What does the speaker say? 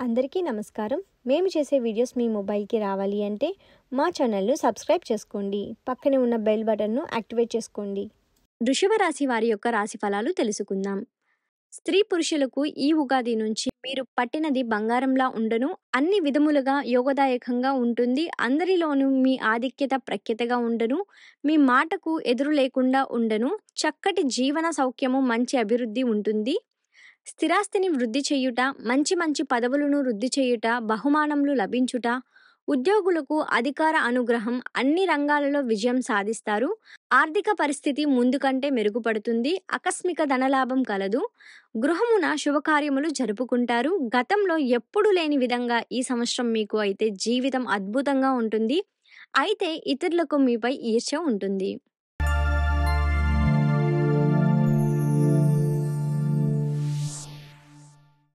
అందరికీ నమస్కారం. మేము చేసే వీడియోస్ మీ మొబైల్‌కి రావాలి అంటే మా ఛానల్‌ను సబ్స్క్రైబ్ చేసుకోండి. పక్కనే ఉన్న బెల్ బటన్‌ను యాక్టివేట్ చేసుకోండి. వృషభ రాశి వారి యొక్క రాశి ఫలాలు తెలుసుకుందాం. స్త్రీ పురుషులకు ఈ ఉగాది నుంచి మీరు పట్టినది బంగారంలా ఉండను. అన్ని విధములుగా యోగదాయకంగా ఉంటుంది. అందరిలోనూ మీ ఆధిక్యత ప్రఖ్యతగా ఉండను. మీ మాటకు ఎదురు లేకుండా ఉండను. చక్కటి జీవన సౌఖ్యము, మంచి అభివృద్ధి ఉంటుంది. స్థిరాస్తిని వృద్ధి చేయుట, మంచి మంచి పదవులను వృద్ధి చేయుట, బహుమానములు లభించుట, ఉద్యోగులకు అధికార అనుగ్రహం, అన్ని రంగాలలో విజయం సాధిస్తారు. ఆర్థిక పరిస్థితి ముందు కంటే మెరుగుపడుతుంది. ఆకస్మిక ధనలాభం కలదు. గృహమున శుభకార్యములు జరుపుకుంటారు. గతంలో ఎప్పుడు లేని విధంగా ఈ సంవత్సరం మీకు అయితే జీవితం అద్భుతంగా ఉంటుంది. అయితే ఇతరులకు మీపై ఈర్ష్య ఉంటుంది.